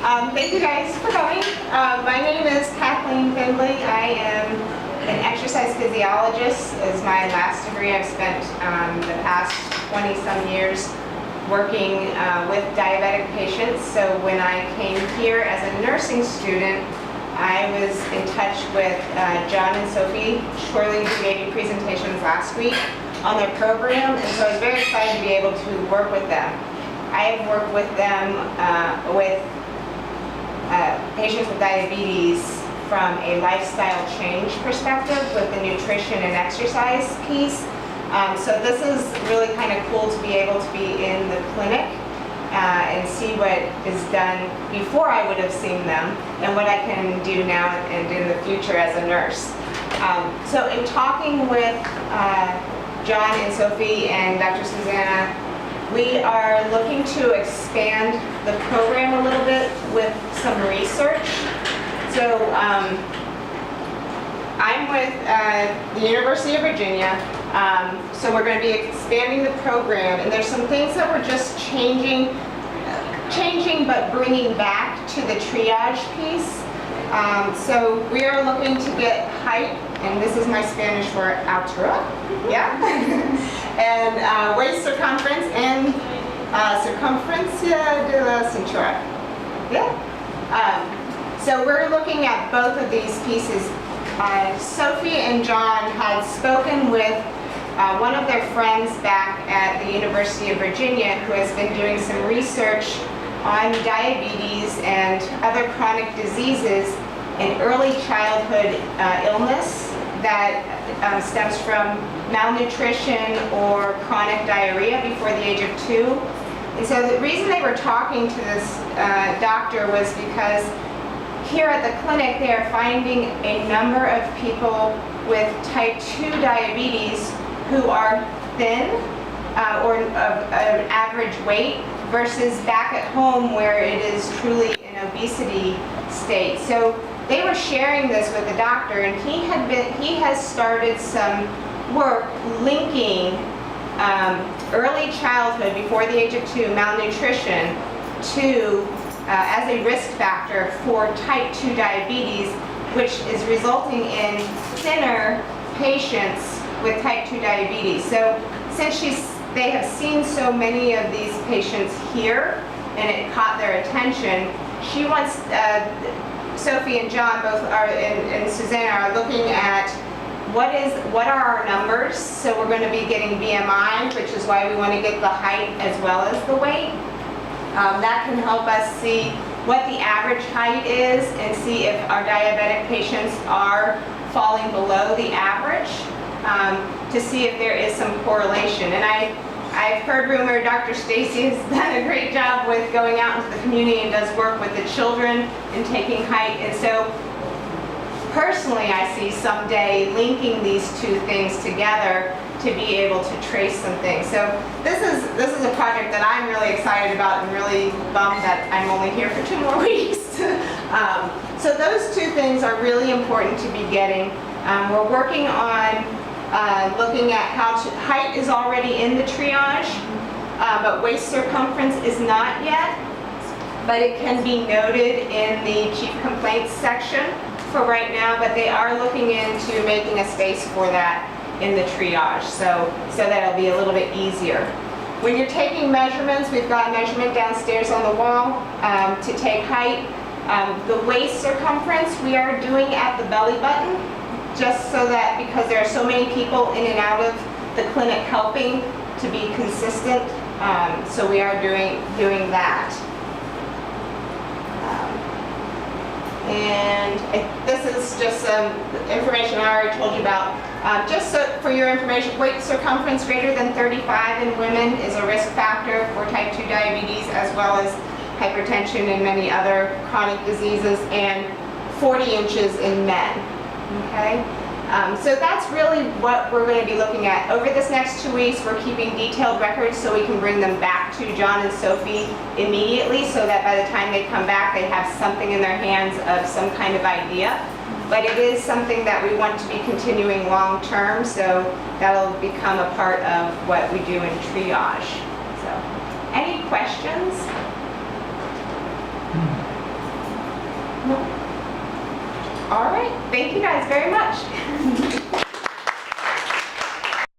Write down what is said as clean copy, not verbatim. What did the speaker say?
Thank you guys for coming. My name is Kathleen Findley. I am an exercise physiologist. As my last degree, I've spent the past 20-some years working with diabetic patients. So when I came here as a nursing student, I was in touch with John and Sophie shortly who gave you presentations last week on their program, and so I was very excited to be able to work with them. I have worked with them with patients with diabetes from a lifestyle change perspective with the nutrition and exercise piece. So this is really kind of cool to be able to be in the clinic and see what is done before I would have seen them and what I can do now and in the future as a nurse. So in talking with John and Sophie and Dr. Susanna, we are looking to expand the program a little bit with some research. So I'm with the University of Virginia. So we're going to be expanding the program, and there's some things that we're just changing but bringing back to the triage piece. So we are looking to get height, and this is my Spanish for altura, yeah, and waist circumference and circumferencia de la cintura, yeah. So we're looking at both of these pieces. Sophie and John had spoken with one of their friends back at the University of Virginia who has been doing some research on diabetes and other chronic diseases and early childhood illness that stems from malnutrition or chronic diarrhea before the age of 2. And so the reason they were talking to this doctor was because here at the clinic they are finding a number of people with type 2 diabetes who are thin or of an average weight versus back at home where it is truly an obesity state. So they were sharing this with the doctor, and he has started some work linking early childhood before the age of 2 malnutrition to as a risk factor for type 2 diabetes, which is resulting in thinner patients with type 2 diabetes. So since they have seen so many of these patients here and it caught their attention, she wants, Sophie and John both are, and Susanna are looking at what are our numbers. So we're going to be getting BMI, which is why we want to get the height as well as the weight. That can help us see what the average height is and see if our diabetic patients are falling below the average, to see if there is some correlation. And I've heard rumor Dr. Stacy has done a great job with going out into the community and does work with the children and taking height. And so personally I see someday linking these two things together to be able to trace some things. So this is a project that I'm really excited about and really bummed that I'm only here for 2 more weeks. So those two things are really important to be getting. We're working on looking at height is already in the triage, but waist circumference is not yet, but it can be noted in the chief complaints section for right now, but they are looking into making a space for that in the triage, so that it'll be a little bit easier. When you're taking measurements, we've got a measurement downstairs on the wall to take height. The waist circumference we are doing at the belly button, just so that because there are so many people in and out of the clinic helping to be consistent, so we are doing that. And this is just some information I already told you about. Just so for your information, waist circumference greater than 35 in women is a risk factor for type 2 diabetes as well as hypertension and many other chronic diseases, and 40 inches in men. Okay? So that's really what we're going to be looking at. Over this next 2 weeks, we're keeping detailed records so we can bring them back to John and Sophie immediately, so that by the time they come back, they have something in their hands of some kind of idea. But it is something that we want to be continuing long term, so that'll become a part of what we do in triage. So, any questions? All right, thank you guys very much.